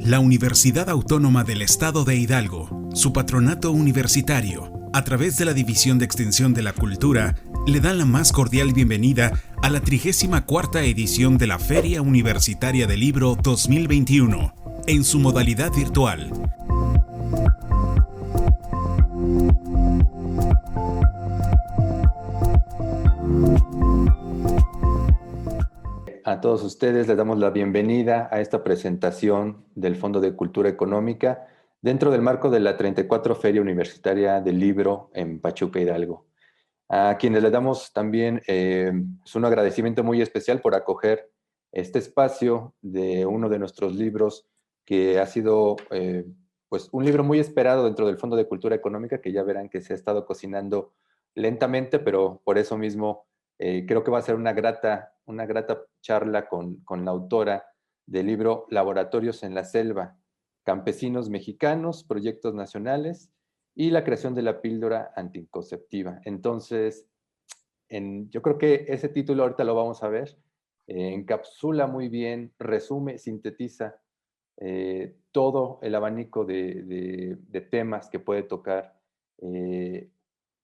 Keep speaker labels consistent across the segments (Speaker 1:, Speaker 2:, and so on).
Speaker 1: La Universidad Autónoma del Estado de Hidalgo, su patronato universitario, a través de la División de Extensión de la Cultura, le dan la más cordial bienvenida a la 34ª edición de la Feria Universitaria del Libro 2021, en su modalidad virtual.
Speaker 2: A todos ustedes les damos la bienvenida a esta presentación del Fondo de Cultura Económica dentro del marco de la 34 Feria Universitaria del Libro en Pachuca, Hidalgo. A quienes les damos también un agradecimiento muy especial por acoger este espacio de uno de nuestros libros que ha sido pues un libro muy esperado dentro del Fondo de Cultura Económica, que ya verán que se ha estado cocinando lentamente, pero por eso mismo creo que va a ser una grata charla con la autora del libro Laboratorios en la Selva, Campesinos Mexicanos, Proyectos Nacionales y la creación de la píldora anticonceptiva. Entonces, yo creo que ese título ahorita lo vamos a ver, encapsula muy bien, resume, sintetiza todo el abanico de temas que puede tocar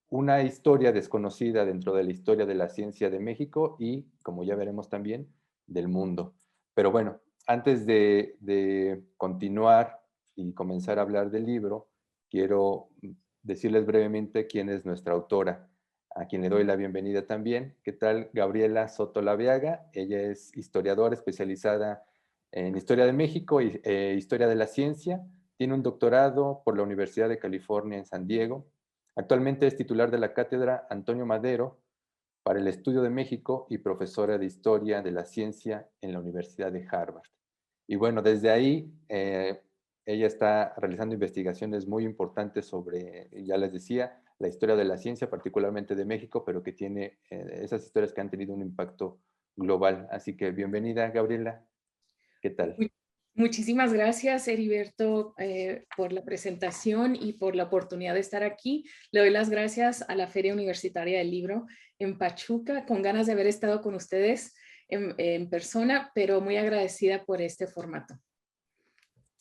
Speaker 2: una historia desconocida dentro de la historia de la ciencia de México y, como ya veremos también, del mundo. Pero bueno, antes de continuar y comenzar a hablar del libro, quiero decirles brevemente quién es nuestra autora, a quien le doy la bienvenida también. ¿Qué tal? Gabriela Soto Laviaga. Ella es historiadora especializada en Historia de México y Historia de la Ciencia. Tiene un doctorado por la Universidad de California en San Diego. Actualmente es titular de la cátedra Antonio Madero para el Estudio de México y profesora de Historia de la Ciencia en la Universidad de Harvard. Y bueno, desde ahí ella está realizando investigaciones muy importantes sobre, ya les decía, la historia de la ciencia, particularmente de México, pero que tiene esas historias que han tenido un impacto global. Así que bienvenida, Gabriela. ¿Qué tal?
Speaker 3: Muchísimas gracias, Heriberto, por la presentación y por la oportunidad de estar aquí. Le doy las gracias a la Feria Universitaria del Libro en Pachuca, con ganas de haber estado con ustedes en persona, pero muy agradecida por este formato.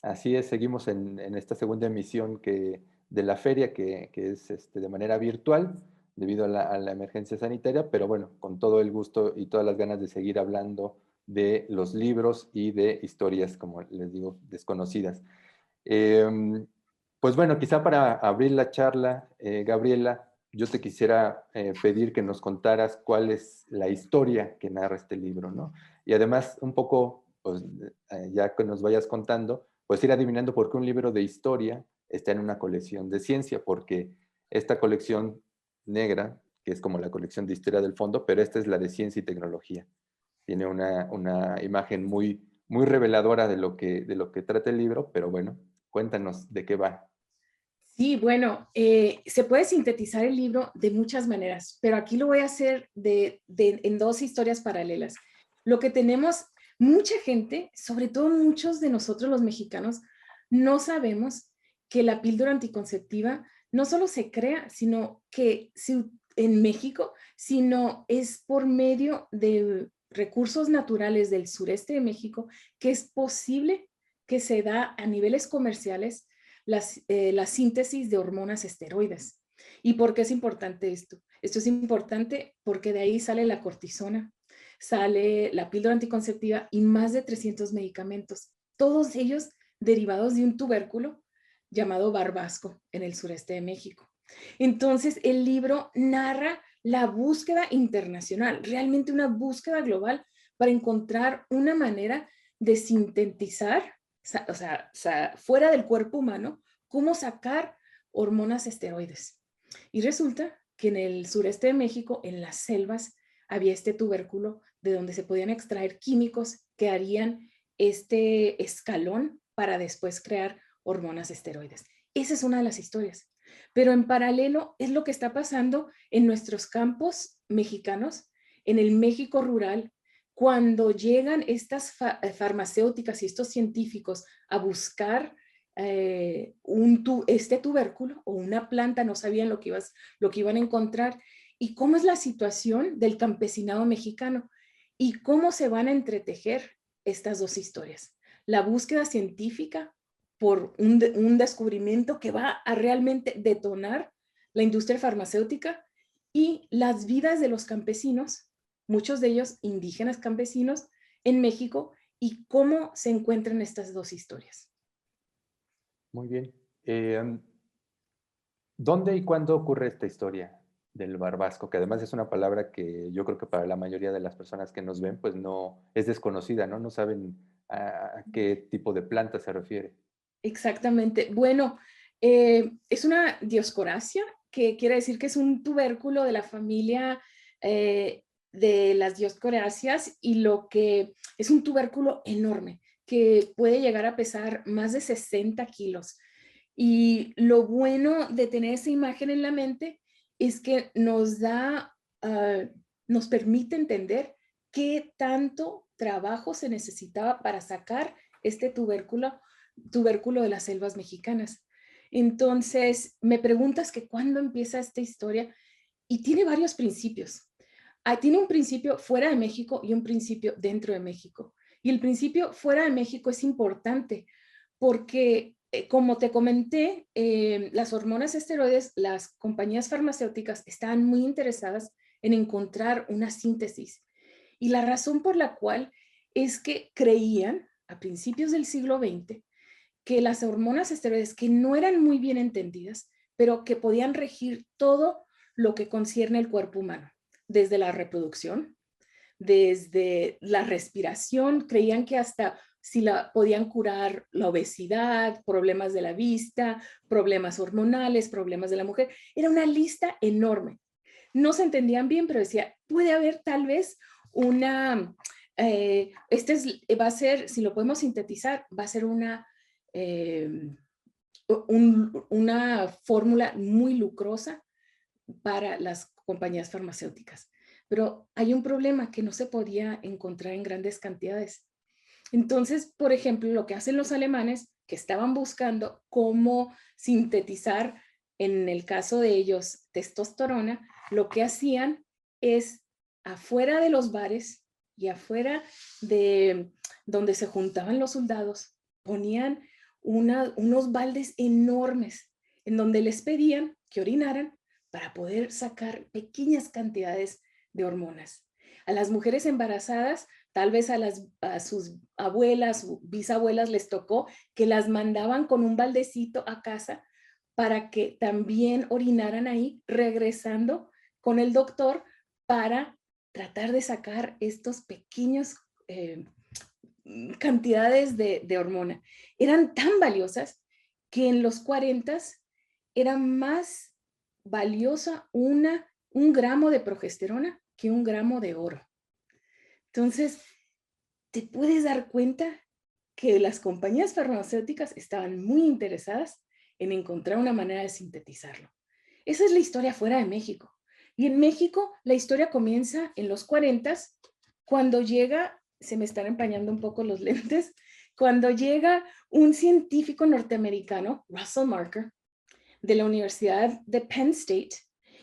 Speaker 2: Así es, seguimos en esta segunda emisión de la feria, que es de manera virtual debido a la emergencia sanitaria, pero bueno, con todo el gusto y todas las ganas de seguir hablando de los libros y de historias, como les digo, desconocidas. Pues bueno, quizá para abrir la charla, Gabriela, yo te quisiera pedir que nos contaras cuál es la historia que narra este libro, ¿no? Y además, un poco, pues, ya que nos vayas contando, pues ir adivinando por qué un libro de historia está en una colección de ciencia, porque esta colección negra, que es como la colección de historia del fondo, pero esta es la de ciencia y tecnología. Tiene una imagen muy reveladora de lo que trata el libro, pero bueno, cuéntanos de qué va.
Speaker 3: Sí, bueno, se puede sintetizar el libro de muchas maneras, pero aquí lo voy a hacer en dos historias paralelas. Lo que tenemos, mucha gente, sobre todo muchos de nosotros los mexicanos, no sabemos que la píldora anticonceptiva no solo se crea, sino que en México, sino es por medio de recursos naturales del sureste de México que es posible que se da a niveles comerciales la síntesis de hormonas esteroides. ¿Y por qué es importante esto? Esto es importante porque de ahí sale la cortisona, sale la píldora anticonceptiva y más de 300 medicamentos, todos ellos derivados de un tubérculo llamado barbasco en el sureste de México. Entonces, el libro narra la búsqueda internacional, realmente una búsqueda global para encontrar una manera de sintetizar, o sea, fuera del cuerpo humano, cómo sacar hormonas esteroides. Y resulta que en el sureste de México, en las selvas, había este tubérculo de donde se podían extraer químicos que harían este escalón para después crear hormonas esteroides. Esa es una de las historias. Pero en paralelo es lo que está pasando en nuestros campos mexicanos, en el México rural, cuando llegan estas farmacéuticas y estos científicos a buscar este tubérculo o una planta, no sabían lo que iban a encontrar, y cómo es la situación del campesinado mexicano y cómo se van a entretejer estas dos historias. la búsqueda científica por un descubrimiento que va a realmente detonar la industria farmacéutica y las vidas de los campesinos, muchos de ellos indígenas campesinos en México, y cómo se encuentran estas dos historias.
Speaker 2: Muy bien. ¿Dónde y cuándo ocurre esta historia del barbasco? Que además es una palabra que yo creo que para la mayoría de las personas que nos ven, pues no es desconocida, ¿no? No saben a qué tipo de planta se refiere.
Speaker 3: Exactamente. Bueno, es una dioscoracia, que quiere decir que es un tubérculo de la familia de las dioscoráceas, y lo que es un tubérculo enorme que puede llegar a pesar más de 60 kilos. Y lo bueno de tener esa imagen en la mente es que nos permite entender qué tanto trabajo se necesitaba para sacar este tubérculo de las selvas mexicanas. Entonces, me preguntas que cuándo empieza esta historia, y tiene varios principios. Tiene un principio fuera de México y un principio dentro de México. Y el principio fuera de México es importante porque, como te comenté, las hormonas esteroides, las compañías farmacéuticas estaban muy interesadas en encontrar una síntesis. Y la razón por la cual es que creían a principios del siglo XX que las hormonas esteroides, que no eran muy bien entendidas, pero que podían regir todo lo que concierne el cuerpo humano, desde la reproducción, desde la respiración, creían que hasta si podían curar la obesidad, problemas de la vista, problemas hormonales, problemas de la mujer. Era una lista enorme. No se entendían bien, pero decía, puede haber tal vez una, va a ser, si lo podemos sintetizar, va a ser una fórmula muy lucrosa para las compañías farmacéuticas. Pero hay un problema, que no se podía encontrar en grandes cantidades. Entonces, por ejemplo, lo que hacen los alemanes, que estaban buscando cómo sintetizar, en el caso de ellos, testosterona, lo que hacían es, afuera de los bares y afuera de donde se juntaban los soldados, ponían unos baldes enormes en donde les pedían que orinaran para poder sacar pequeñas cantidades de hormonas. A las mujeres embarazadas, tal vez a sus abuelas o bisabuelas les tocó que las mandaban con un baldecito a casa para que también orinaran ahí, regresando con el doctor para tratar de sacar estos pequeños cantidades de hormona. Eran tan valiosas que en los 40 era más valiosa un gramo de progesterona que un gramo de oro. Entonces, te puedes dar cuenta que las compañías farmacéuticas estaban muy interesadas en encontrar una manera de sintetizarlo. Esa es la historia fuera de México. Y en México, la historia comienza en los 40, cuando llega, se me están empañando un poco los lentes, cuando llega un científico norteamericano, Russell Marker, de la Universidad de Penn State,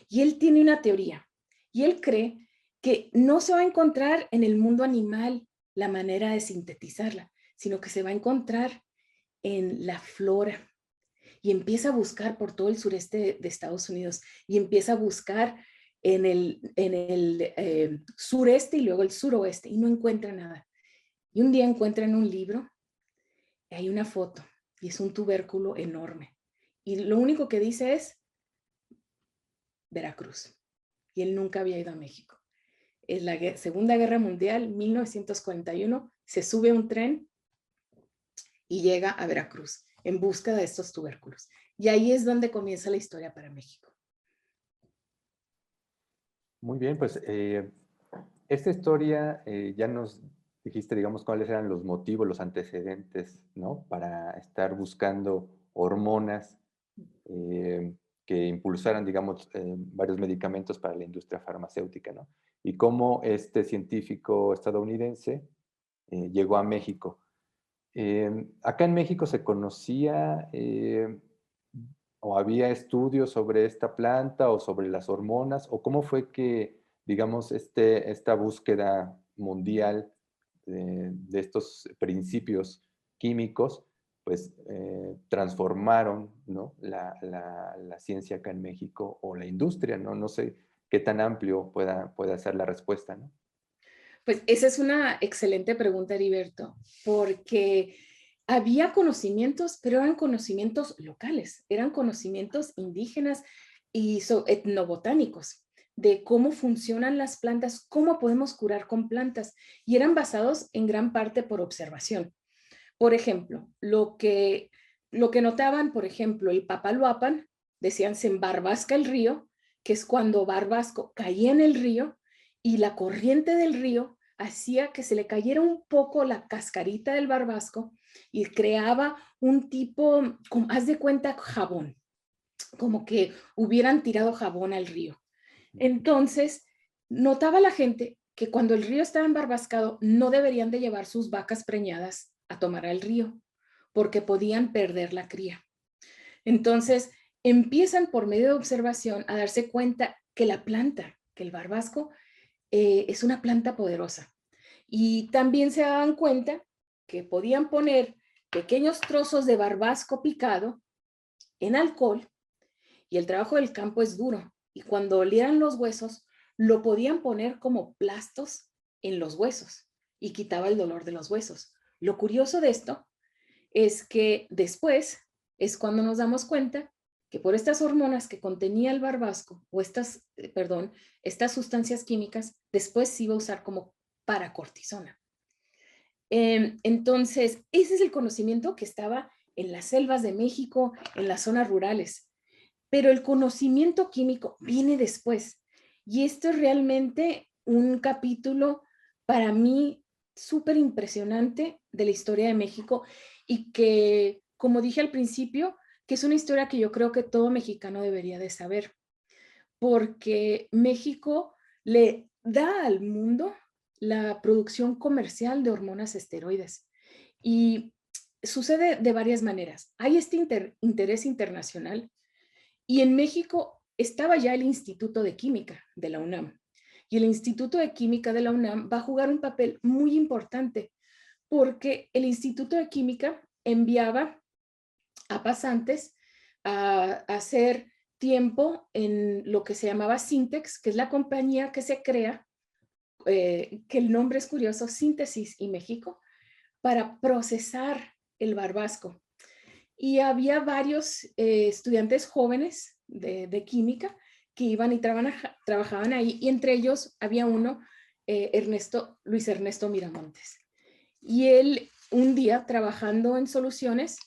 Speaker 3: y él tiene una teoría, y él cree que no se va a encontrar en el mundo animal la manera de sintetizarla, sino que se va a encontrar en la flora. Y empieza a buscar por todo el sureste de Estados Unidos, y empieza a buscar en el sureste y luego el suroeste, y no encuentra nada. Y un día encuentra en un libro, y hay una foto, y es un tubérculo enorme. Y lo único que dice es Veracruz. Y él nunca había ido a México. En la Segunda Guerra Mundial, 1941, se sube a un tren y llega a Veracruz en busca de estos tubérculos. Y ahí es donde comienza la historia para México.
Speaker 2: Muy bien, pues esta historia ya nos dijiste, digamos, cuáles eran los motivos, los antecedentes, ¿no? Para estar buscando hormonas que impulsaran, digamos, varios medicamentos para la industria farmacéutica, ¿no? Y cómo este científico estadounidense llegó a México. Acá en México se conocía o había estudios sobre esta planta o sobre las hormonas, o cómo fue que, digamos, esta búsqueda mundial de estos principios químicos, pues transformaron, ¿no? la ciencia acá en México o la industria, ¿no? No sé qué tan amplio pueda ser la respuesta, ¿no?
Speaker 3: Pues esa es una excelente pregunta, Heriberto, porque había conocimientos, pero eran conocimientos locales, eran conocimientos indígenas y etnobotánicos de cómo funcionan las plantas, cómo podemos curar con plantas, y eran basados en gran parte por observación. Por ejemplo, lo que notaban, por ejemplo, el Papaloapan, decían se embarbasca el río, que es cuando Barbasco caía en el río y la corriente del río hacía que se le cayera un poco la cascarita del barbasco y creaba un tipo, como, haz de cuenta, jabón, como que hubieran tirado jabón al río. Entonces, notaba la gente que cuando el río estaba embarbascado no deberían de llevar sus vacas preñadas a tomar al río, porque podían perder la cría. Entonces, empiezan por medio de observación a darse cuenta que la planta, que el barbasco, es una planta poderosa. Y también se daban cuenta que podían poner pequeños trozos de barbasco picado en alcohol, y el trabajo del campo es duro, y cuando olieran los huesos, lo podían poner como plastos en los huesos y quitaba el dolor de los huesos. Lo curioso de esto es que después es cuando nos damos cuenta que por estas hormonas que contenía el barbasco, o estas sustancias químicas, después se iba a usar como paracortisona. Entonces, ese es el conocimiento que estaba en las selvas de México, en las zonas rurales. Pero el conocimiento químico viene después. Y esto es realmente un capítulo para mí súper impresionante de la historia de México y que, como dije al principio, que es una historia que yo creo que todo mexicano debería de saber, porque México le da al mundo la producción comercial de hormonas esteroides. Y sucede de varias maneras. Hay este interés internacional y en México estaba ya el Instituto de Química de la UNAM. Y el Instituto de Química de la UNAM va a jugar un papel muy importante porque el Instituto de Química enviaba a pasantes a hacer tiempo en lo que se llamaba Sintex, que es la compañía que se crea, que el nombre es curioso, Síntesis y México, para procesar el barbasco. Y había varios estudiantes jóvenes química que iban y trabajaban ahí, y entre ellos había uno, Luis Ernesto Miramontes. Y él, un día, trabajando en soluciones,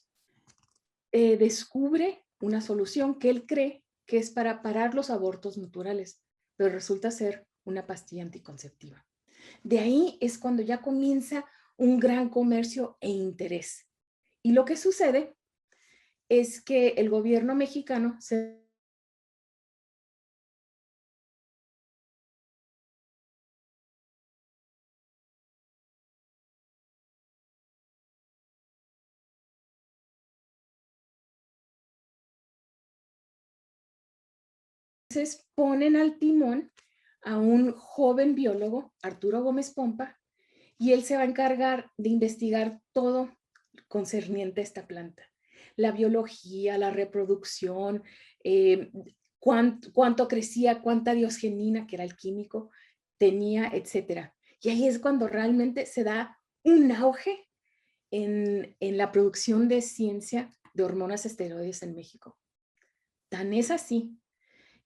Speaker 3: descubre una solución que él cree que es para parar los abortos naturales, pero resulta ser una pastilla anticonceptiva. De ahí es cuando ya comienza un gran comercio e interés. Y lo que sucede es que el gobierno mexicano se ponen al timón a un joven biólogo, Arturo Gómez Pompa, y él se va a encargar de investigar todo concerniente a esta planta. La biología, la reproducción, cuánto crecía, cuánta diosgenina, que era el químico, tenía, etcétera. Y ahí es cuando realmente se da un auge en la producción de ciencia de hormonas esteroides en México. Tan es así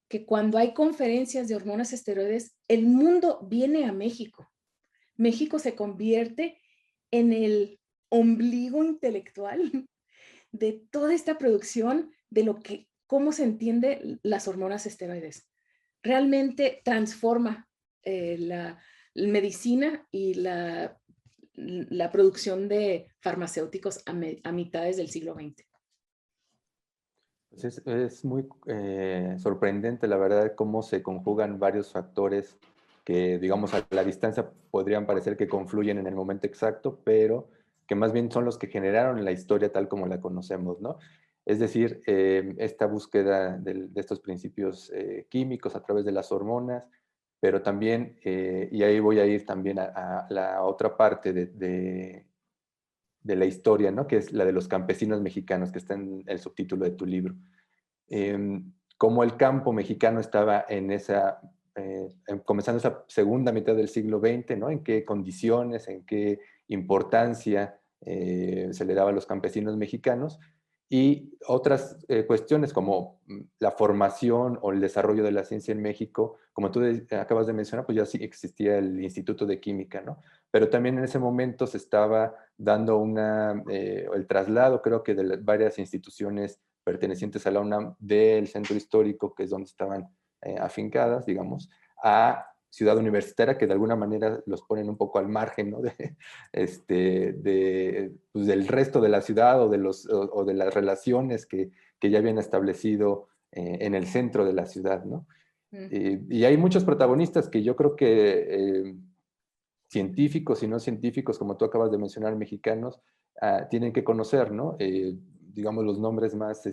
Speaker 3: que cuando hay conferencias de hormonas esteroides, el mundo viene a México. México se convierte en el ombligo intelectual de toda esta producción de cómo se entiende las hormonas esteroides. Realmente transforma la medicina y la producción de farmacéuticos a mitades del siglo XX.
Speaker 2: Pues es muy sorprendente, la verdad, cómo se conjugan varios factores que, digamos, a la distancia podrían parecer que confluyen en el momento exacto, pero que más bien son los que generaron la historia tal como la conocemos, ¿no? Es decir, esta búsqueda de estos principios químicos a través de las hormonas, pero también, y ahí voy a ir también a la otra parte de la historia, ¿no? Que es la de los campesinos mexicanos, que está en el subtítulo de tu libro. Cómo el campo mexicano estaba en comenzando esa segunda mitad del siglo XX, ¿no? En qué condiciones, en qué importancia se le daba a los campesinos mexicanos, y otras cuestiones como la formación o el desarrollo de la ciencia en México. Como tú acabas de mencionar, pues ya sí existía el Instituto de Química, ¿no? Pero también en ese momento se estaba dando el traslado, creo que de varias instituciones pertenecientes a la UNAM del centro histórico, que es donde estaban afincadas, digamos, a Ciudad Universitaria, que de alguna manera los ponen un poco al margen, ¿no? Pues del resto de la ciudad o de las relaciones que ya habían establecido en el centro de la ciudad, ¿no? Y hay muchos protagonistas que yo creo que científicos y no científicos, como tú acabas de mencionar, mexicanos, tienen que conocer, ¿no? Digamos, los nombres más,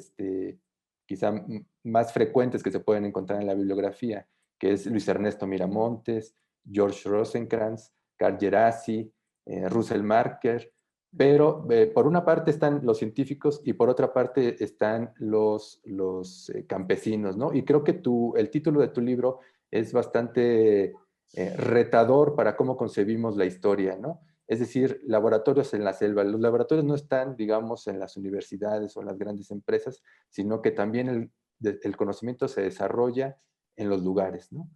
Speaker 2: quizá más frecuentes que se pueden encontrar en la bibliografía, que es Luis Ernesto Miramontes, George Rosencrantz, Carl Gerasi, Russell Marker, pero por una parte están los científicos y por otra parte están los campesinos, ¿no? Y creo que el título de tu libro es bastante retador para cómo concebimos la historia, ¿no? Es decir, laboratorios en la selva. Los laboratorios no están, digamos, en las universidades o en las grandes empresas, sino que también el conocimiento se desarrolla en los lugares, ¿no?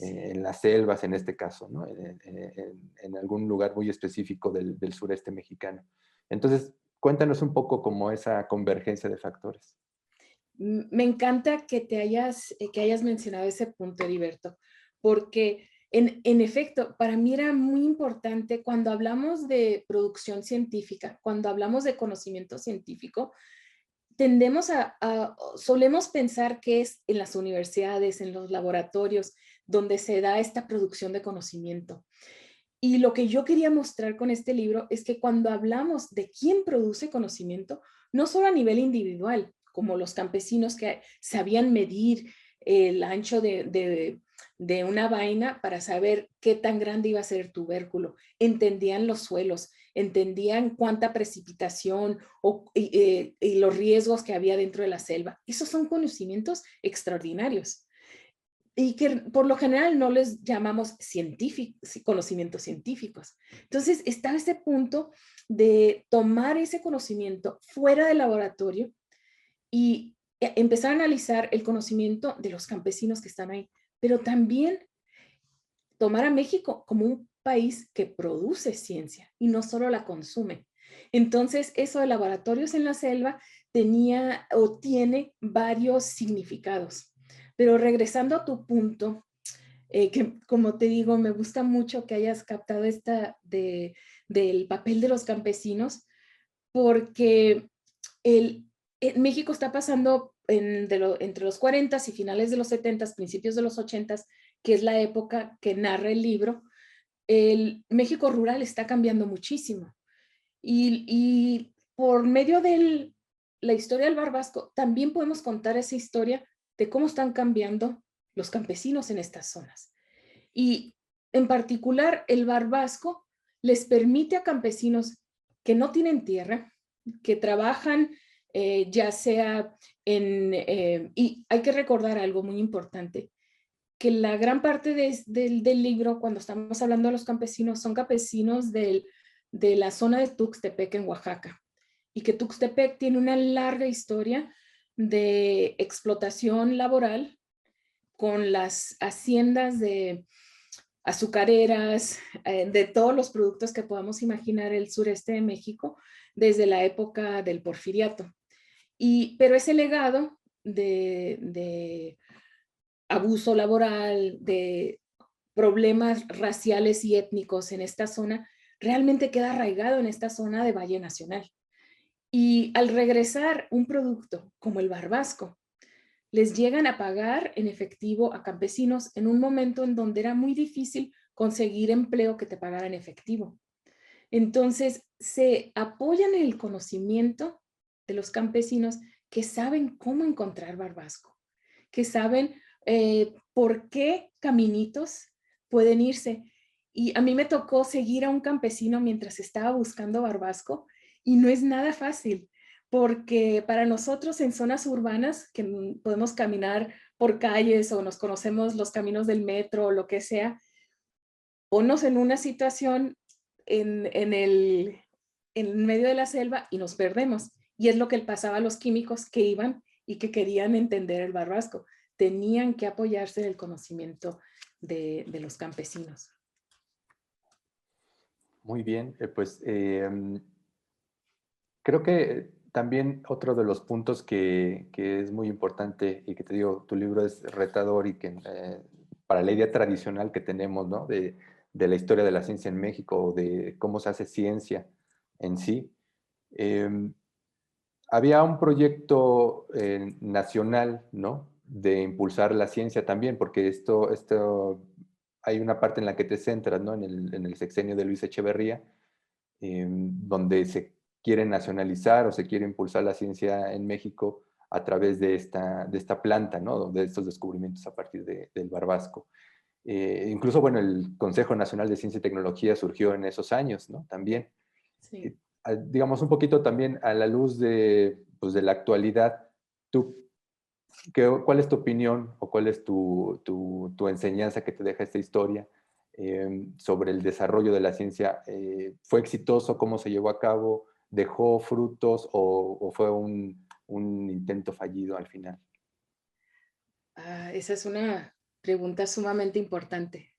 Speaker 2: En las selvas, en este caso, ¿no? En algún lugar muy específico del sureste mexicano. Entonces, cuéntanos un poco como esa convergencia de factores.
Speaker 3: Me encanta que hayas mencionado ese punto, Heriberto, porque en efecto, para mí era muy importante cuando hablamos de producción científica, cuando hablamos de conocimiento científico, solemos pensar que es en las universidades, en los laboratorios, donde se da esta producción de conocimiento. Y lo que yo quería mostrar con este libro es que cuando hablamos de quién produce conocimiento, no solo a nivel individual, como los campesinos que sabían medir el ancho de una vaina para saber qué tan grande iba a ser el tubérculo, entendían los suelos, entendían cuánta precipitación y los riesgos que había dentro de la selva. Esos son conocimientos extraordinarios y que por lo general no les llamamos conocimientos científicos. Entonces está ese punto de tomar ese conocimiento fuera del laboratorio y empezar a analizar el conocimiento de los campesinos que están ahí, pero también tomar a México como un país que produce ciencia y no solo la consume. Entonces, eso de laboratorios en la selva tenía o tiene varios significados. Pero regresando a tu punto, que como te digo, me gusta mucho que hayas captado del papel de los campesinos, porque México está pasando entre los 40 y finales de los 70, principios de los 80, que es la época que narra el libro. El México rural está cambiando muchísimo. Y por medio de la historia del Barbasco, también podemos contar esa historia de cómo están cambiando los campesinos en estas zonas. Y en particular, el Barbasco les permite a campesinos que no tienen tierra, que trabajan ya sea y hay que recordar algo muy importante, que la gran parte del libro, cuando estamos hablando de los campesinos, son campesinos de la zona de Tuxtepec en Oaxaca, y que Tuxtepec tiene una larga historia de explotación laboral con las haciendas de azucareras, de todos los productos que podamos imaginar el sureste de México desde la época del Porfiriato. Pero ese legado de abuso laboral, de problemas raciales y étnicos en esta zona, realmente queda arraigado en esta zona de Valle Nacional. Y al regresar un producto como el Barbasco, les llegan a pagar en efectivo a campesinos en un momento en donde era muy difícil conseguir empleo que te pagara en efectivo. Entonces, se apoyan en el conocimiento de los campesinos que saben cómo encontrar Barbasco, que saben por qué caminitos pueden irse. Y a mí me tocó seguir a un campesino mientras estaba buscando Barbasco, Y no es nada fácil, porque para nosotros en zonas urbanas, que podemos caminar por calles o nos conocemos los caminos del metro o lo que sea, ponnos en una situación en medio de la selva y nos perdemos. Y es lo que le pasaba a los químicos que iban y que querían entender el barbasco. Tenían que apoyarse en el conocimiento de los campesinos.
Speaker 2: Muy bien, creo que también otro de los puntos que es muy importante y que te digo, tu libro es retador y que para la idea tradicional que tenemos, ¿no? De la historia de la ciencia en México, de cómo se hace ciencia en sí. Había un proyecto nacional, ¿no? De impulsar la ciencia también, porque hay una parte en la que te centras, ¿no? En el sexenio de Luis Echeverría, donde se quiere nacionalizar o se quiere impulsar la ciencia en México a través de esta planta, ¿no? De estos descubrimientos a partir del barbasco. Incluso, bueno, el Consejo Nacional de Ciencia y Tecnología surgió en esos años, ¿no? También.
Speaker 3: Sí.
Speaker 2: Digamos, un poquito también a la luz pues, de la actualidad, ¿cuál es tu opinión o cuál es tu enseñanza que te deja esta historia sobre el desarrollo de la ciencia? ¿Fue exitoso? ¿Cómo se llevó a cabo? ¿Dejó frutos o fue un intento fallido al final?
Speaker 3: Esa es una pregunta sumamente importante.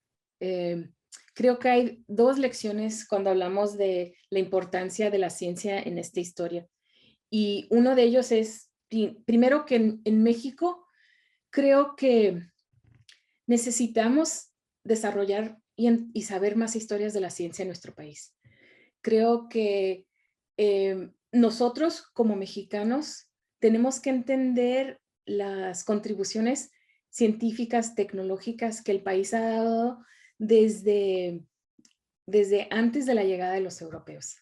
Speaker 3: Creo que hay dos lecciones cuando hablamos de la importancia de la ciencia en esta historia. Y uno de ellos es, primero que en México, creo que necesitamos desarrollar y saber más historias de la ciencia en nuestro país. Creo que nosotros como mexicanos tenemos que entender las contribuciones científicas, tecnológicas que el país ha dado desde antes de la llegada de los europeos.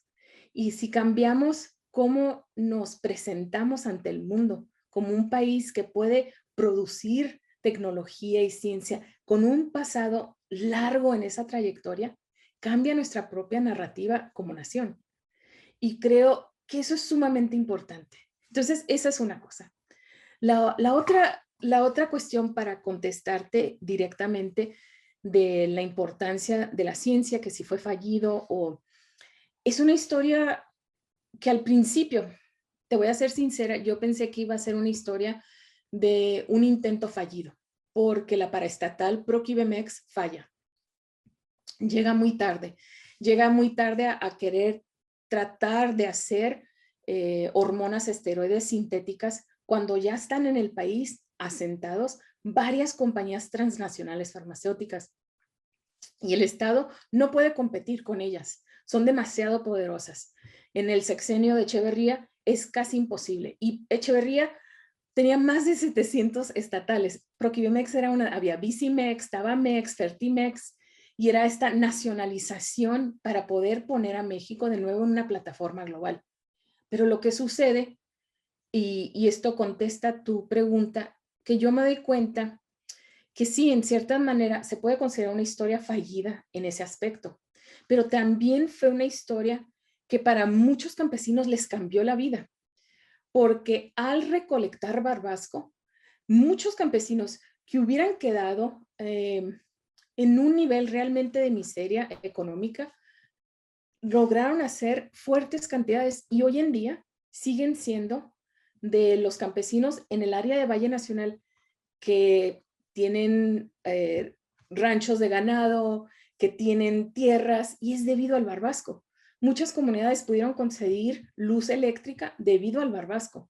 Speaker 3: Y si cambiamos cómo nos presentamos ante el mundo como un país que puede producir tecnología y ciencia con un pasado largo en esa trayectoria, cambia nuestra propia narrativa como nación. Y creo que eso es sumamente importante. Entonces, esa es una cosa. La otra cuestión para contestarte directamente de la importancia de la ciencia, que si fue fallido o... Es una historia que al principio, te voy a ser sincera, yo pensé que iba a ser una historia de un intento fallido, porque la paraestatal Proquibemex falla. Llega muy tarde a querer tratar de hacer hormonas esteroides sintéticas cuando ya están en el país asentados varias compañías transnacionales farmacéuticas y el Estado no puede competir con ellas, son demasiado poderosas. En el sexenio de Echeverría es casi imposible y Echeverría tenía más de 700 estatales. Proquibemex había Bicimex, Tabamex, Fertimex, y era esta nacionalización para poder poner a México de nuevo en una plataforma global. Pero lo que sucede, y esto contesta tu pregunta, que yo me doy cuenta que sí, en cierta manera se puede considerar una historia fallida en ese aspecto, pero también fue una historia que para muchos campesinos les cambió la vida, porque al recolectar barbasco, muchos campesinos que hubieran quedado en un nivel realmente de miseria económica, lograron hacer fuertes cantidades y hoy en día siguen siendo de los campesinos en el área de Valle Nacional que tienen ranchos de ganado, que tienen tierras y es debido al barbasco. Muchas comunidades pudieron conseguir luz eléctrica debido al barbasco.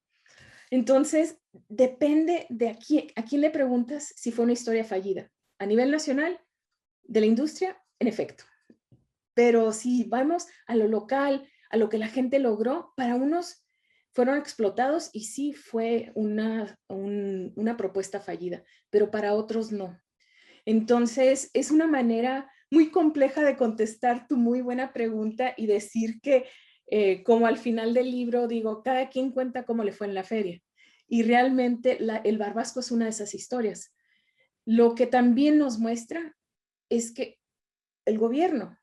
Speaker 3: Entonces, depende de a quién le preguntas si fue una historia fallida. A nivel nacional, de la industria, en efecto. Pero si vamos a lo local, a lo que la gente logró, para unos fueron explotados y sí fue una propuesta fallida, pero para otros no. Entonces, es una manera muy compleja de contestar tu muy buena pregunta y decir que, como al final del libro digo, cada quien cuenta cómo le fue en la feria. Y realmente el barbasco es una de esas historias. Lo que también nos muestra es que el gobierno,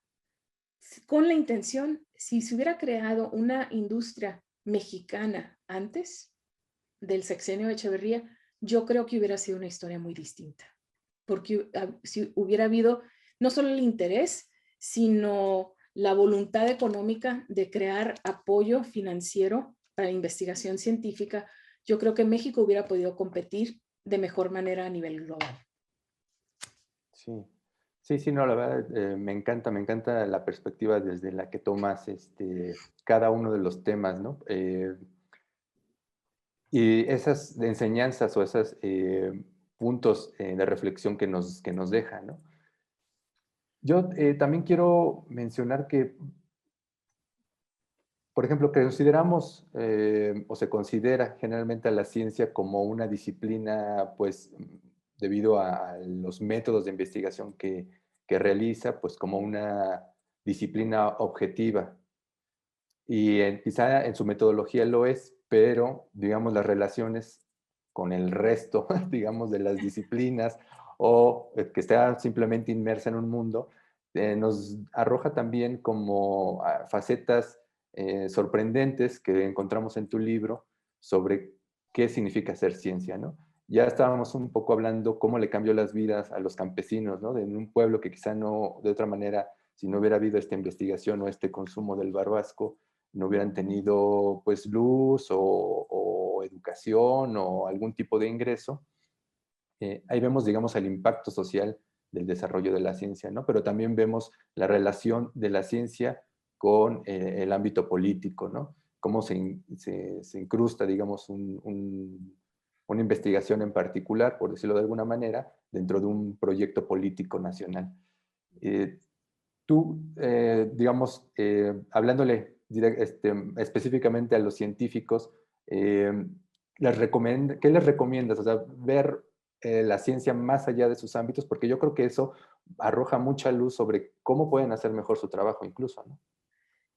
Speaker 3: con la intención, si se hubiera creado una industria mexicana antes del sexenio de Echeverría, yo creo que hubiera sido una historia muy distinta, porque si hubiera habido no solo el interés, sino la voluntad económica de crear apoyo financiero para la investigación científica, yo creo que México hubiera podido competir de mejor manera a nivel global.
Speaker 2: Sí, sí, sí, no, la verdad me encanta la perspectiva desde la que tomas cada uno de los temas, ¿no? Y esas enseñanzas o esos puntos de reflexión que nos deja, ¿no? Yo también quiero mencionar que, por ejemplo, que consideramos o se considera generalmente a la ciencia como una disciplina, pues, debido a los métodos de investigación que realiza, pues como una disciplina objetiva. Y quizá en su metodología lo es, pero, digamos, las relaciones con el resto, digamos, de las disciplinas o que está simplemente inmersa en un mundo, nos arroja también como facetas sorprendentes que encontramos en tu libro sobre qué significa hacer ciencia, ¿no? Ya estábamos un poco hablando cómo le cambió las vidas a los campesinos, ¿no? De un pueblo que quizá no, de otra manera, si no hubiera habido esta investigación o este consumo del barbasco, no hubieran tenido pues luz o educación o algún tipo de ingreso. Ahí vemos, digamos, el impacto social del desarrollo de la ciencia, ¿no? Pero también vemos la relación de la ciencia con el ámbito político, ¿no? Cómo se incrusta, digamos, una investigación en particular, por decirlo de alguna manera, dentro de un proyecto político nacional. Tú, digamos, hablándole específicamente a los científicos, ¿qué les recomiendas? O sea, ver la ciencia más allá de sus ámbitos, porque yo creo que eso arroja mucha luz sobre cómo pueden hacer mejor su trabajo incluso, ¿no?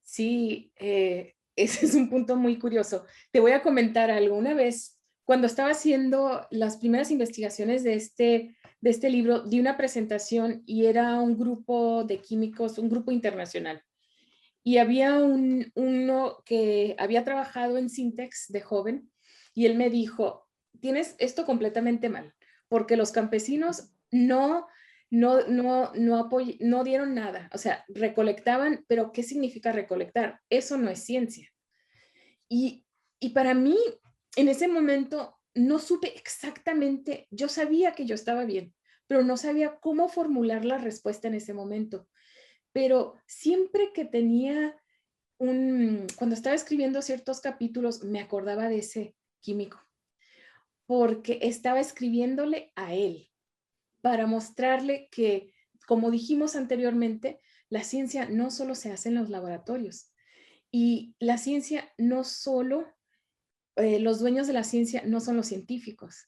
Speaker 3: Sí, ese es un punto muy curioso. Te voy a comentar algo. Una vez, cuando estaba haciendo las primeras investigaciones de este libro, di una presentación y era un grupo de químicos, un grupo internacional. Y había uno que había trabajado en Sintex de joven y él me dijo, tienes esto completamente mal, porque los campesinos no dieron nada, o sea, recolectaban, pero ¿qué significa recolectar? Eso no es ciencia. Y, y para mí, en ese momento, no supe exactamente, yo sabía que yo estaba bien, pero no sabía cómo formular la respuesta en ese momento. Pero siempre que cuando estaba escribiendo ciertos capítulos, me acordaba de ese químico, porque estaba escribiéndole a él para mostrarle que, como dijimos anteriormente, la ciencia no solo se hace en los laboratorios y la ciencia no solo, los dueños de la ciencia no son los científicos.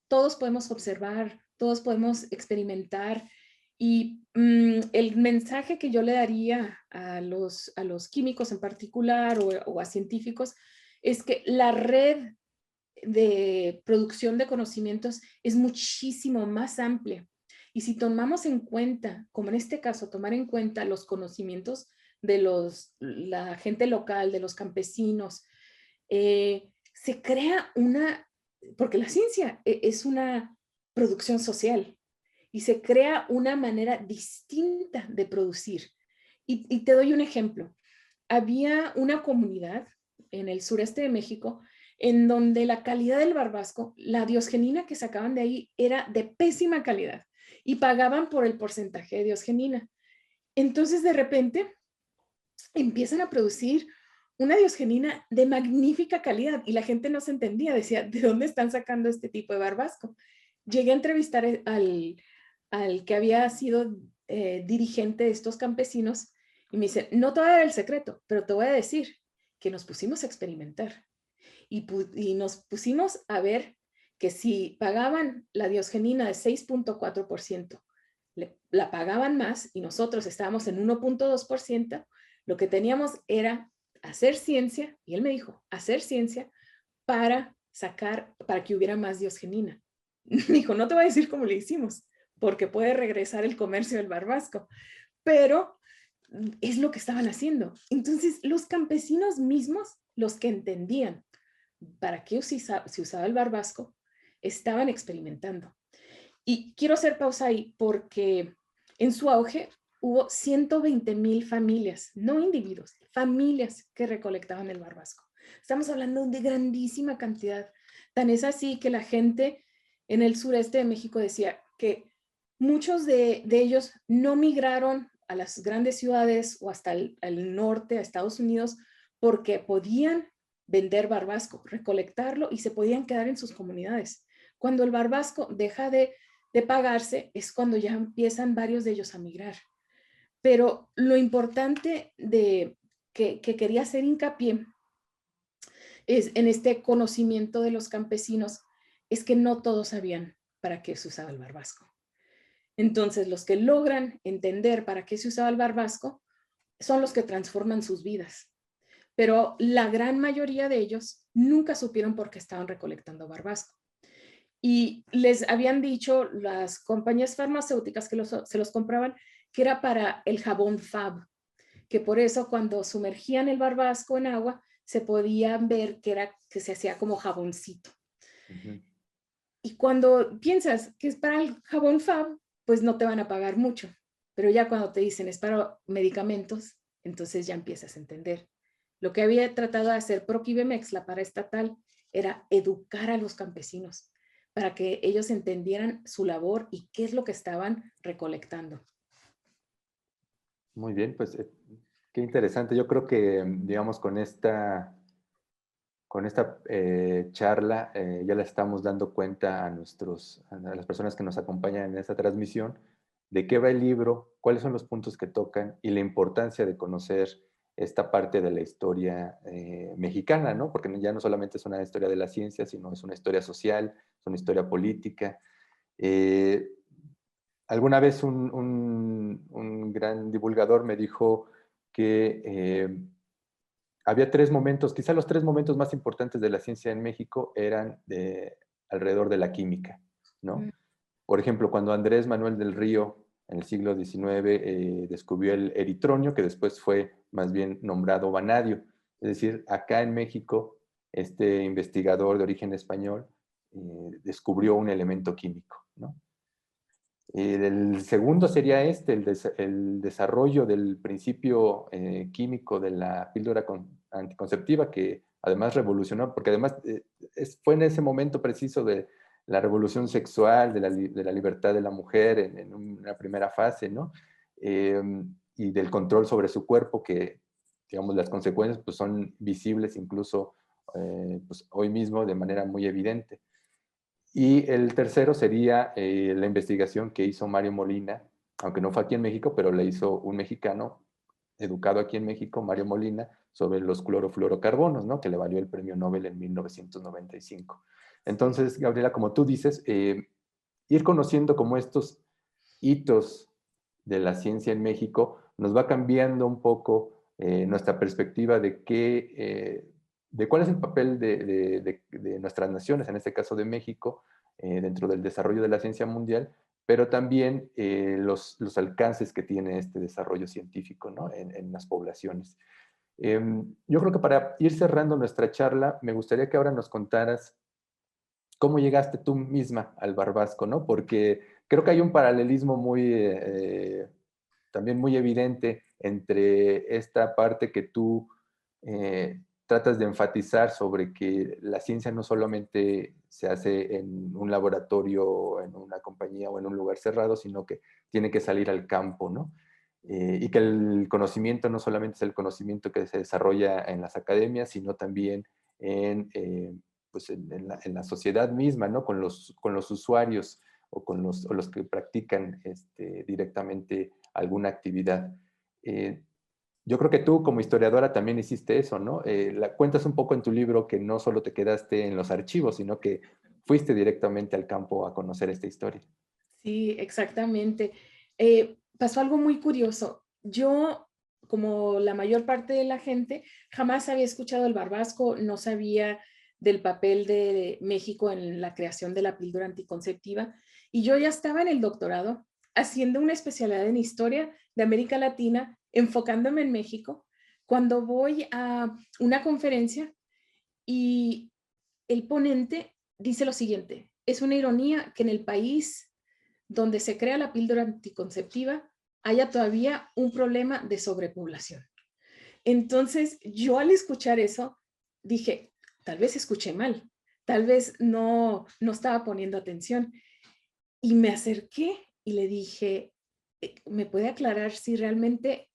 Speaker 3: Todos podemos observar, todos podemos experimentar y el mensaje que yo le daría a los químicos en particular o a científicos es que la red de producción de conocimientos es muchísimo más amplia. Y si tomamos en cuenta, como en este caso, tomar en cuenta los conocimientos de la gente local, de los campesinos, se crea porque la ciencia es una producción social y se crea una manera distinta de producir. Y te doy un ejemplo. Había una comunidad en el sureste de México en donde la calidad del barbasco, la diosgenina que sacaban de ahí era de pésima calidad y pagaban por el porcentaje de diosgenina. Entonces, de repente, empiezan a producir una diosgenina de magnífica calidad y la gente no se entendía, decía, ¿de dónde están sacando este tipo de barbasco? Llegué a entrevistar al que había sido dirigente de estos campesinos y me dice, no te voy a dar el secreto, pero te voy a decir que nos pusimos a experimentar y nos pusimos a ver que si pagaban la diosgenina de 6.4%, la pagaban más y nosotros estábamos en 1.2%, lo que teníamos era hacer ciencia, y él me dijo, hacer ciencia para que hubiera más diosgenina. Me dijo, no te voy a decir cómo le hicimos, porque puede regresar el comercio del barbasco, pero es lo que estaban haciendo. Entonces, los campesinos mismos, los que entendían para qué se usaba el barbasco, estaban experimentando. Y quiero hacer pausa ahí porque en su auge hubo 120,000 familias, no individuos, familias que recolectaban el barbasco. Estamos hablando de grandísima cantidad. Tan es así que la gente en el sureste de México decía que muchos de ellos no migraron a las grandes ciudades o hasta el norte, a Estados Unidos, porque podían vender barbasco, recolectarlo y se podían quedar en sus comunidades. Cuando el barbasco deja de pagarse, es cuando ya empiezan varios de ellos a migrar. Pero lo importante que quería hacer hincapié es en este conocimiento de los campesinos, es que no todos sabían para qué se usaba el barbasco. Entonces, los que logran entender para qué se usaba el barbasco son los que transforman sus vidas. Pero la gran mayoría de ellos nunca supieron por qué estaban recolectando barbasco. Y les habían dicho las compañías farmacéuticas que se los compraban que era para el jabón Fab, que por eso cuando sumergían el barbasco en agua se podían ver que se hacía como jaboncito. Uh-huh. Y cuando piensas que es para el jabón Fab, pues no te van a pagar mucho. Pero ya cuando te dicen es para medicamentos, entonces ya empiezas a entender. Lo que había tratado de hacer Proquibemex, la paraestatal, era educar a los campesinos para que ellos entendieran su labor y qué es lo que estaban recolectando.
Speaker 2: Muy bien, pues qué interesante. Yo creo que, digamos, con esta charla ya le estamos dando cuenta a las personas que nos acompañan en esta transmisión de qué va el libro, cuáles son los puntos que tocan y la importancia de conocer esta parte de la historia mexicana, ¿no? Porque ya no solamente es una historia de la ciencia, sino es una historia social, es una historia política. Alguna vez un gran divulgador me dijo que había 3 momentos, quizá los 3 momentos más importantes de la ciencia en México eran alrededor de la química, ¿no? Por ejemplo, cuando Andrés Manuel del Río, en el siglo XIX, descubrió el eritronio, que después fue más bien nombrado vanadio. Es decir, acá en México, este investigador de origen español descubrió un elemento químico, ¿no? El segundo sería el desarrollo del principio químico de la píldora anticonceptiva, que además revolucionó, porque además fue en ese momento preciso de la revolución sexual, de la libertad de la mujer en una primera fase, ¿no? Y del control sobre su cuerpo, que, digamos, las consecuencias pues, son visibles incluso pues, hoy mismo de manera muy evidente. Y el tercero sería la investigación que hizo Mario Molina, aunque no fue aquí en México, pero la hizo un mexicano educado aquí en México, Mario Molina, sobre los clorofluorocarbonos, ¿no? Que le valió el premio Nobel en 1995. Entonces, Gabriela, como tú dices, ir conociendo como estos hitos de la ciencia en México nos va cambiando un poco nuestra perspectiva de cuál es el papel de nuestras naciones, en este caso de México, dentro del desarrollo de la ciencia mundial, pero también los alcances que tiene este desarrollo científico, ¿no? en las poblaciones. Yo creo que para ir cerrando nuestra charla, me gustaría que ahora nos contaras cómo llegaste tú misma al barbasco, ¿no? Porque creo que hay un paralelismo también muy evidente entre esta parte que tú tratas de enfatizar sobre que la ciencia no solamente se hace en un laboratorio, en una compañía o en un lugar cerrado, sino que tiene que salir al campo, ¿no? Y que el conocimiento no solamente es el conocimiento que se desarrolla en las academias, sino también pues en la sociedad misma, ¿no? Con los usuarios o con los que practican directamente alguna actividad. Yo creo que tú como historiadora también hiciste eso, ¿no? Cuentas un poco en tu libro que no solo te quedaste en los archivos, sino que fuiste directamente al campo a conocer esta historia.
Speaker 3: Sí, exactamente. Pasó algo muy curioso. Yo, como la mayor parte de la gente, jamás había escuchado el barbasco, no sabía del papel de México en la creación de la píldora anticonceptiva, y yo ya estaba en el doctorado haciendo una especialidad en historia de América Latina enfocándome en México, cuando voy a una conferencia y el ponente dice lo siguiente: es una ironía que en el país donde se crea la píldora anticonceptiva haya todavía un problema de sobrepoblación. Entonces, yo al escuchar eso, dije, tal vez escuché mal, tal vez no estaba poniendo atención. Y me acerqué y le dije, ¿me puede aclarar si realmente?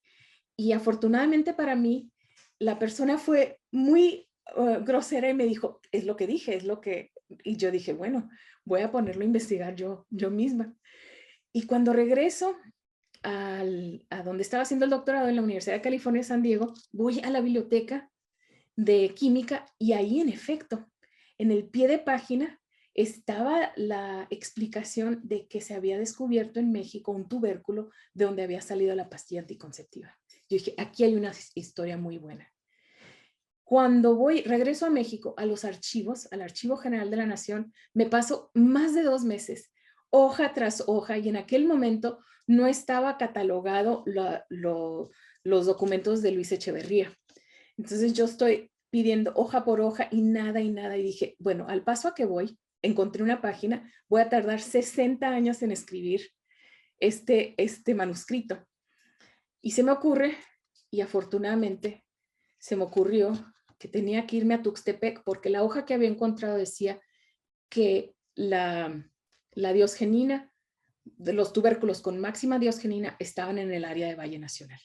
Speaker 3: Y afortunadamente para mí, la persona fue muy grosera y me dijo, es lo que dije, es lo que... Y yo dije, bueno, voy a ponerlo a investigar yo misma. Y cuando regreso a donde estaba haciendo el doctorado en la Universidad de California, San Diego, voy a la biblioteca de química y ahí en efecto, en el pie de página estaba la explicación de que se había descubierto en México un tubérculo de donde había salido la pastilla anticonceptiva. Yo dije, aquí hay una historia muy buena. Cuando regreso a México, a los archivos, al Archivo General de la Nación, me paso más de 2 meses, hoja tras hoja, y en aquel momento no estaba catalogado los documentos de Luis Echeverría. Entonces yo estoy pidiendo hoja por hoja y nada, y dije, bueno, al paso a que voy, encontré una página, voy a tardar 60 años en escribir este manuscrito. Y se me ocurre, y afortunadamente se me ocurrió que tenía que irme a Tuxtepec porque la hoja que había encontrado decía que la diosgenina, de los tubérculos con máxima diosgenina estaban en el área de Valle Nacional.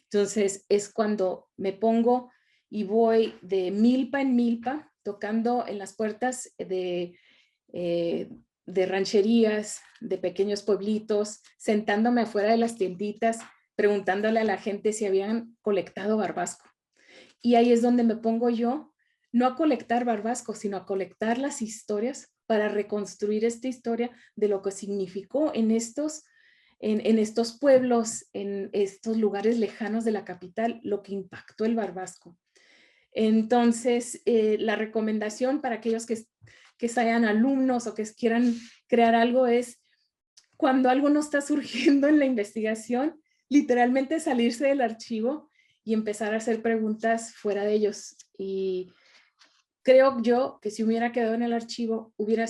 Speaker 3: Entonces es cuando me pongo y voy de milpa en milpa, tocando en las puertas de rancherías, de pequeños pueblitos, sentándome afuera de las tienditas, preguntándole a la gente si habían colectado barbasco. Y ahí es donde me pongo yo, no a colectar barbasco, sino a colectar las historias para reconstruir esta historia de lo que significó en estos pueblos, en estos lugares lejanos de la capital, lo que impactó el barbasco. Entonces, la recomendación para aquellos que sean alumnos o que quieran crear algo es, cuando algo no está surgiendo en la investigación, literalmente salirse del archivo y empezar a hacer preguntas fuera de ellos. Y creo yo que si hubiera quedado en el archivo, hubiera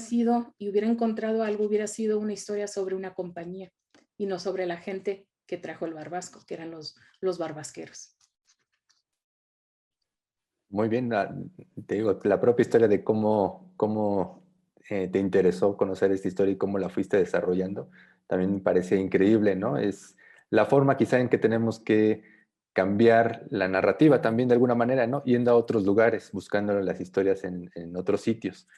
Speaker 3: encontrado algo, hubiera sido una historia sobre una compañía y no sobre la gente que trajo el barbasco, que eran los barbasqueros.
Speaker 2: Muy bien, te digo, la propia historia de cómo te interesó conocer esta historia y cómo la fuiste desarrollando, también me parece increíble, ¿no? Es la forma quizá en que tenemos que cambiar la narrativa también de alguna manera, ¿no? Yendo a otros lugares, buscando las historias en otros sitios.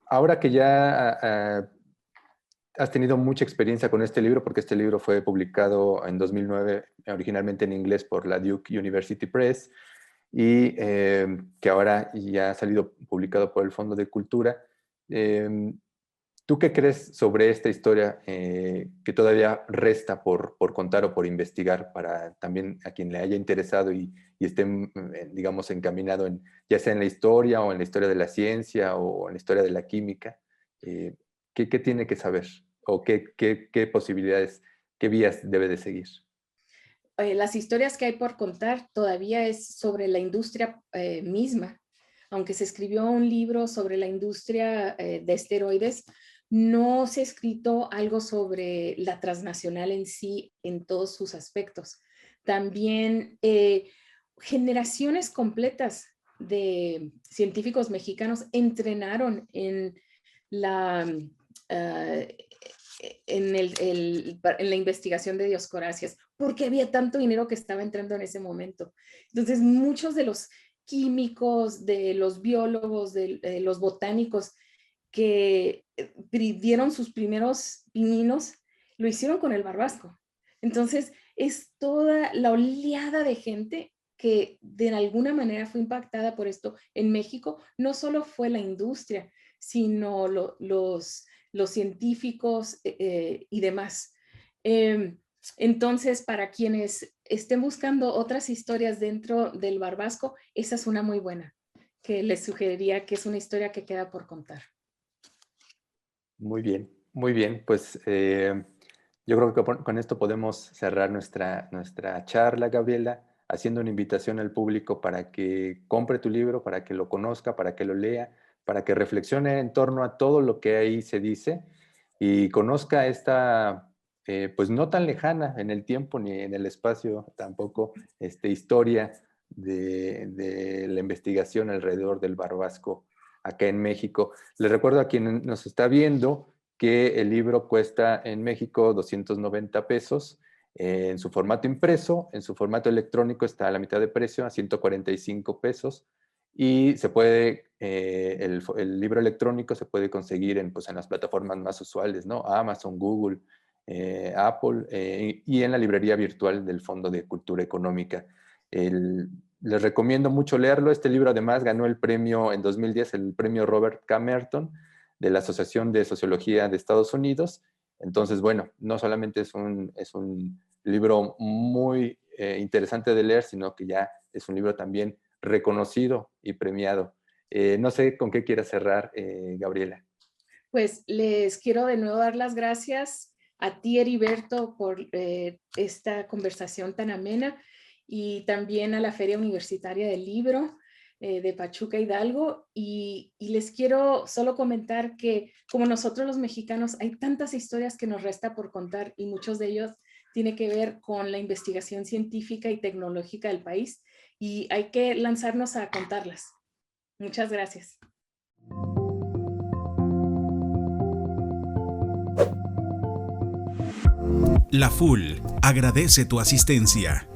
Speaker 2: Ahora que ya has tenido mucha experiencia con este libro, porque este libro fue publicado en 2009, originalmente en inglés por la Duke University Press, y que ahora ya ha salido publicado por el Fondo de Cultura. ¿Tú qué crees sobre esta historia que todavía resta por contar o por investigar para también a quien le haya interesado y esté, digamos, encaminado ya sea en la historia o en la historia de la ciencia o en la historia de la química? ¿Qué tiene que saber? ¿O qué posibilidades, qué vías debe de seguir?
Speaker 3: Las historias que hay por contar todavía es sobre la industria misma. Aunque se escribió un libro sobre la industria de esteroides, no se ha escrito algo sobre la transnacional en sí, en todos sus aspectos. También generaciones completas de científicos mexicanos entrenaron en la, en la investigación de Dioscoracias, porque había tanto dinero que estaba entrando en ese momento. Entonces, muchos de los químicos, de los biólogos, de los botánicos que dieron sus primeros pininos, lo hicieron con el barbasco. Entonces, es toda la oleada de gente que de alguna manera fue impactada por esto en México. No solo fue la industria, sino los científicos y demás. Entonces, para quienes estén buscando otras historias dentro del barbasco, esa es una muy buena, que les sugeriría que es una historia que queda por contar.
Speaker 2: Muy bien, muy bien. Pues Yo creo que con esto podemos cerrar nuestra charla, Gabriela, haciendo una invitación al público para que compre tu libro, para que lo conozca, para que lo lea, para que reflexione en torno a todo lo que ahí se dice y conozca esta, pues no tan lejana en el tiempo ni en el espacio tampoco, historia de la investigación alrededor del barbasco acá en México. Les recuerdo a quien nos está viendo que el libro cuesta en México 290 pesos en su formato impreso, en su formato electrónico está a la mitad de precio, a 145 pesos, y se puede, el libro electrónico se puede conseguir pues, en las plataformas más usuales, ¿no? Amazon, Google, Apple, y en la librería virtual del Fondo de Cultura Económica. Les recomiendo mucho leerlo. Este libro además ganó el premio en 2010, el premio Robert K. Merton, de la Asociación de Sociología de Estados Unidos. Entonces, bueno, no solamente es un libro muy interesante de leer, sino que ya es un libro también reconocido y premiado. No sé con qué quieras cerrar, Gabriela.
Speaker 3: Pues les quiero de nuevo dar las gracias a ti, Heriberto, por esta conversación tan amena, y también a la Feria Universitaria del Libro de Pachuca Hidalgo, y les quiero solo comentar que como nosotros los mexicanos hay tantas historias que nos resta por contar, y muchos de ellos tiene que ver con la investigación científica y tecnológica del país, y hay que lanzarnos a contarlas. Muchas gracias.
Speaker 1: La FUL agradece tu asistencia.